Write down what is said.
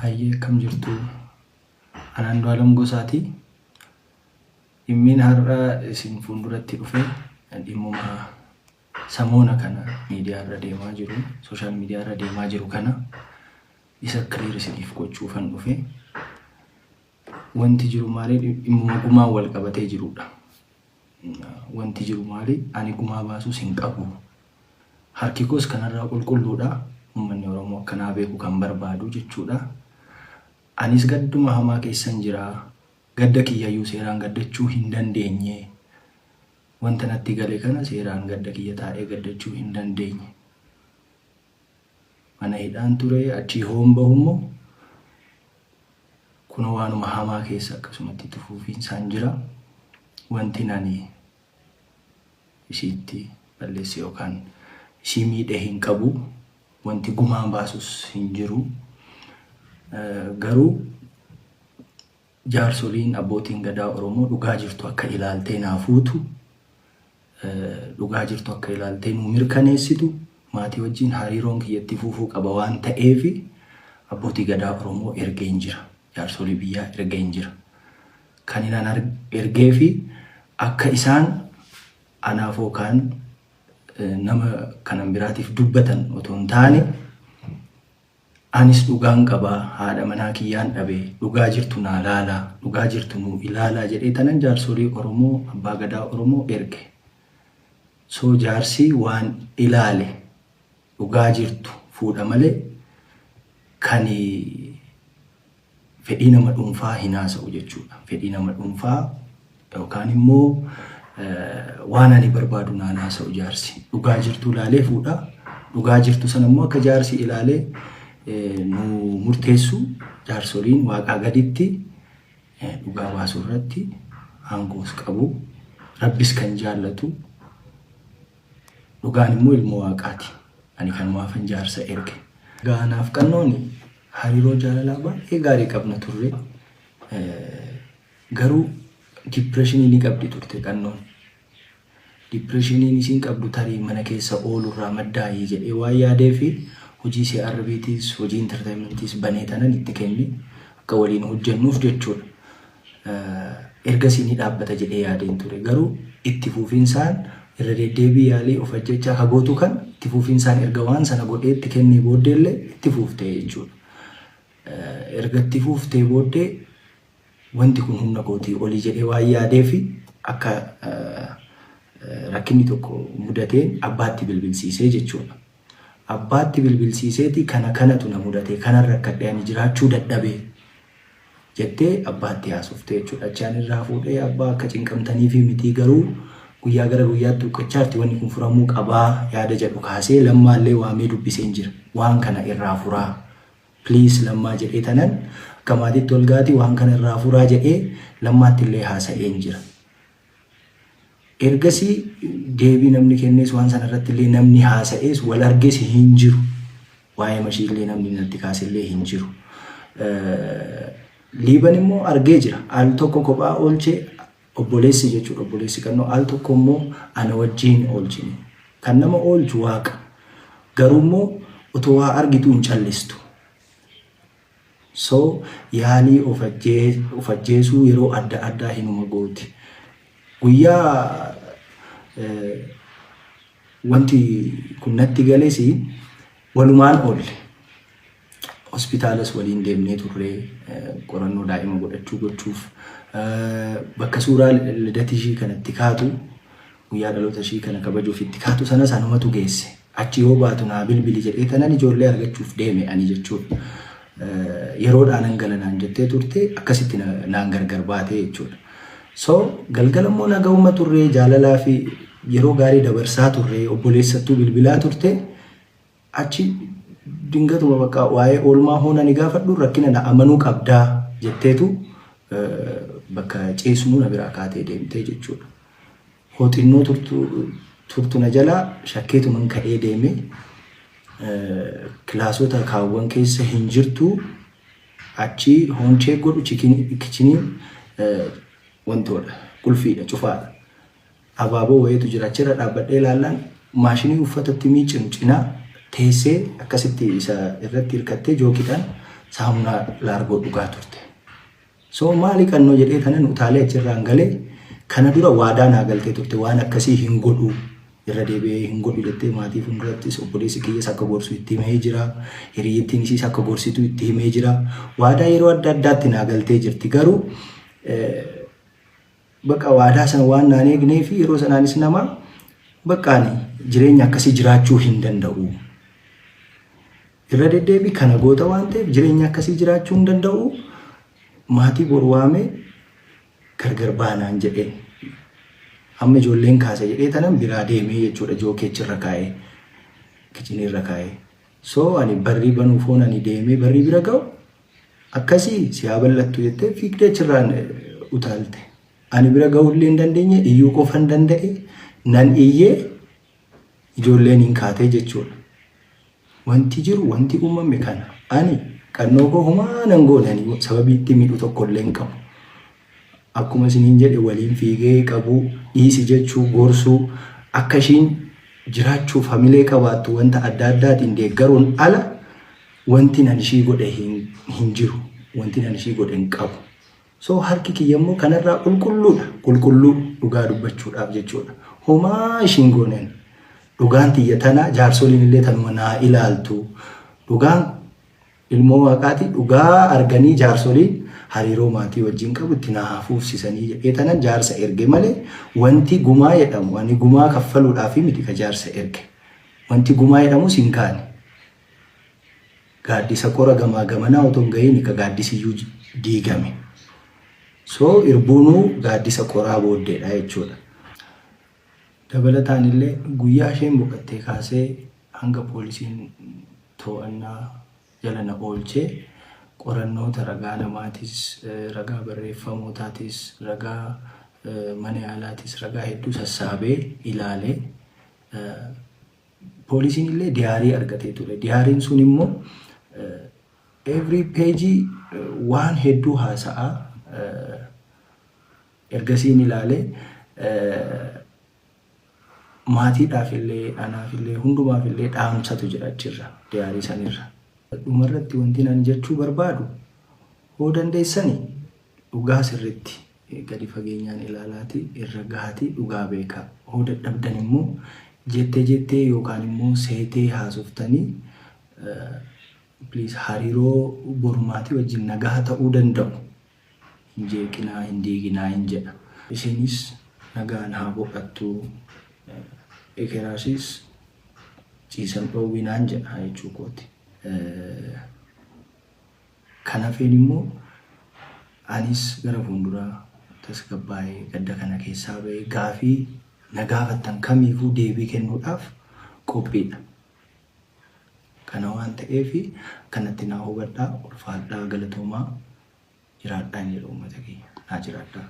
Hayyee kam jirtu anaan Andu'aalem Gosaati. Dhimmiin har'a isin fuulduratti dhufe dhimmuma samoona kana miidiyaa irra deemaa jiru, sooshaal miidiyaa irra deemaa jiru kana isa kiriir isiniif gochuufan dhufe. Wanti jiru maali? Dhimmuma gumaa wal qabatee jirudha. Wanti jiru maali? Ani gumaa baasuus hin qabu. Harki koos kanarraa qulqulluudha. Uummanni Oromoo akkanaa beeku kan barbaadu jechuudha. Anis gadduma hamaa keessan jira. Gadda kiyyayyuu seeraan gaddachuu hin dandeenye. Wanta natti gale kana seeraan gadda kiyya taa'ee gaddachuu hin dandeenye. Mana hidhaan ture achii hoon bahummoo kun waanuma hamaa keessa akkasumatti tufuufiinsaan jira. Wanti nani isiitti balleesse yookaan isii miidhee hin qabu. Wanti gumaan baasus hin jiru. Garuu jaarsoliin abbootiin gadaa Oromoo dhugaa jirtu akka ilaaltee naafuutu, dhugaa jirtu akka ilaaltee nuu mirkaneessitu, maatii wajjin hariiroon kiyyatti fuufuu qaba waan ta'eef abbootii gadaa Oromoo ergeen jira. Jaarsolii biyyaa ergeen jira. Kan inaan ergee fi akka isaan anaaf yookaan nama kanan biraatiif dubbatan otoo hin taane anis dhugaan qabaa, haadha manaa kiyyaan dhabee dhugaa jirtu naa laalaa, dhugaa jirtu nuu ilaalaa jedhee tanan jaarsolii Oromoo, abbaa gadaa Oromoo erge. So jaarsii waan ilaale dhugaa jirtu fuudha malee kan fedhii nama dhuunfaa hin haasa'u jechuudha. Fedhii nama dhuunfaa yookaan immoo waan ani barbaadu naan haasa'u jaarsi. Dhugaa jirtu ilaalee fuudha. Dhugaa jirtu sana immoo akka jaarsi ilaalee nu murteessu jaarsoliin waaqaa gaditti dhugaa baasuu irratti aangoos qabu. Rabbis kan jaallatu, dhugaan immoo ilmoo waaqaati. Ani kanumaafan jaarsa erge. Gaanaaf qannooni hariiroo jaalalaa baay'ee gaarii qabna turre. Garuu dipireeshinii ni qabdi turte qannoon. Dipireeshiniin isiin qabdu tarii mana keessa oolurraa maddaa'ee jedhee waan yaadee fi hojii CRBTs, hojii entertainmentis banee tanan itti kenni akka waliin hojjennuuf jechuudha. Ergasii ni dhaabbata jedhee yaadeen ture. Garuu itti fuufiinsaan irra deddeebii yaalii of ajjechaa hagootu kan itti fuufiinsaan erga waan sana godhee itti kennee booddeellee itti fuuftee jechuudha. Erga itti fuuftee booddee wanti kun humna kootii olii jedhee waan yaadee fi akka rakkinni tokko mudateen abbaatti bilbilsiisee jechuudha. Abbaatti bilbilsiiseeti kanatu na mudatee kanarra rakkadhee ani jiraachuu dadhabee jettee abbaatti haasoftee jechuudha. Achaan irraa fuudhee abbaa akka cinqamtanii fi mitii garuu guyyaa gara guyyaatti uqqachaarti wanni kun furamuu qabaa yaada jedhu kaasee lammaallee waamee dubbiseen jira. Waan kana irraa furaa please lammaa jedhee tanan akka maatiitti ol gaati waan kana irraa furaa jedhee lammaatti illee haasa'een jira. Ergasii deebii namni kennees waan sana irratti illee namni haasa'ees wal argees hin jiru. Waa'ee mashii illee namni natti kaasellee hin jiru. Liiban immoo argee jira. Al tokko kophaa oolchee obboleessi jechuudha. Obboleessi kannoo al tokko immoo ana wajjin oolchine. Kan nama oolchu waaqa. Garuu immoo otoo waa argitu hin callistu. So yaalii of ajjeesuu yeroo adda addaa hinuma gooti. Guyyaa wanti kun natti galees walumaan oolle. Hospitaalas waliin deemnee turre qorannoo daa'ima gochuuf bakka suuraa lidata ishii kanatti kaatu guyyaa dhaloota ishii kana kabajuuf itti kaatu sana sanumatu geesse. Achi yoo baatu naa bilbili jedhee tanan ijoollee argachuuf deeme ani jechuudha. Yeroodhaan galanaan jettee turte akkasitti naan gargar baatee jechuudha. So galgala immoo nagahuma turre jaalalaa fi yeroo gaarii dabarsaa turre obboleessattuu bilbilaa turte achi dingatuma bakka waa'ee oolmaa hoona ni gaafadhu rakkina na amanuu qabdaa jetteetu bakka ceesumuu na biraa kaatee deemtee jechuudha. Hooxinnoo turtu na jalaa shakkeetuman ka'ee deeme kilaasota kaawwan keessa hin jirtu achi hoonchee godhu kichiniin wantoota qulfiidha cufaadha. Abaaboo wayiitu jira achirra dhaabbadhee ilaallaan maashinii uffatatti miicinu cinaa teessee akkasitti isa irratti hirkattee jookiidhaan saamunaa laargoo dhugaa turte. So maali kannoo jedhee tanan utaalee achirraan galee kana dura waadaa naa galtee turte waan akkasii hin godhu irra deebi'ee hin godhu jettee maatii fuuldurattis obboleessi kiyyas akka gorsu itti himee jira. Hiriyyattiin isiis akka gorsitu itti himee jira. Waadaa yeroo adda addaatti naa galtee jirti garuu bakka waadaa sana waan naan eegnee fi yeroo sanaanis nama bakkaani jireenya akkasii jiraachuu hin danda'u. Irra deddeebii kana goota waan ta'eef jireenya akkasii jiraachuu hin danda'u. Maatii bor waamee gargar baanaan jedhee amma ijoolleen kaasa jedhee tanan biraa deemee jechuudha jookeechirra kaa'ee kichinirra kaa'ee. So ani barrii banuufoon ani deemee barrii bira ga'u akkasii si haa bal'attu jettee fiigdee achirraan utaalte. Ani bira ga'uullee hin dandeenye iyyuu qofa hin danda'e nan iyyee ijoolleen hin kaatee jechuudha. Wanti jiru wanti uumame kana ani kannoo koo humaa nan goonanii sababii itti miidhu tokkollee hin qabu. Akkuma isiniin jedhe waliin fiigee qabu dhiisi jechuu gorsuu akka ishiin jiraachuuf hamilee qabaattu wanta adda addaatiin deeggaruun ala wanti nan ishii godhe hin jiru. Wanti nan ishii godhe hin qabu. So harki kiyya immoo kanarraa qulqulluudha. Qulqulluu dhugaa dubbachuudhaaf jechuudha. Humaa ishiin gooneen dhugaan tiyya tana jaarsoliin illee tanuma naa ilaaltu. Dhugaan ilmoo waaqaati dhugaa arganii jaarsoliin hariiroo maatii wajjin qabu itti naa hafuufsisanii jedhee tanan jaarsa erge malee wanti gumaa jedhamu ani gumaa kaffaluudhaaf miti ka jaarsa erge. Wanti gumaa jedhamus hin kaane. Gaaddisa qora gamaa gamanaa otoo hin gahiin ka gaaddisiyyuu diigame. So irbuunuu gaaddisa qoraa booddeedha jechuudha. Dabalataan illee guyyaa isheen boqottee kaasee hanga poolisiin to'annaa jala na oolchee qorannoota ragaa namaatis ragaa barreeffamootaatis ragaa mana yaalaatis ragaa hedduu sassaabee ilaalee poolisiin illee diyaarii argatee ture. Diyaariin sun immoo every page waan hedduu haasa'aa ergasiin ilaalee maatiidhaaf illee anaaf illee hundumaaf illee dhaamsatu jira achirra diyaarii sanirra. Dhumarratti wanti nan jechuu barbaadu hoo dandeessanii dhugaa sirriitti gadi fageenyaan ilaalaati irra gahaati dhugaa beekaa. Hoo dadhabdan immoo jettee yookaan immoo seetee haasoftanii please hariiroo borumaatii wajjin nagaa ta'uu danda'u. Hin jeeqinaa hin diiginaa hin jedha. Isinis nagaan haa boqattu. Ekeraasis ciisan dhoowwinaan jedha jechuu kooti. Kanaafin immoo anis gara fuulduraa tasgabbaa'ee gadda kana keessaa ba'ee gaafii na gaafattan kamiifuu deebii kennuudhaaf qophiidha. Kana waan ta'eef kanatti naa hubadhaa ulfaadhaa galatoomaa jiraadhaan jedhu uummata keenya naa jiraadhaa.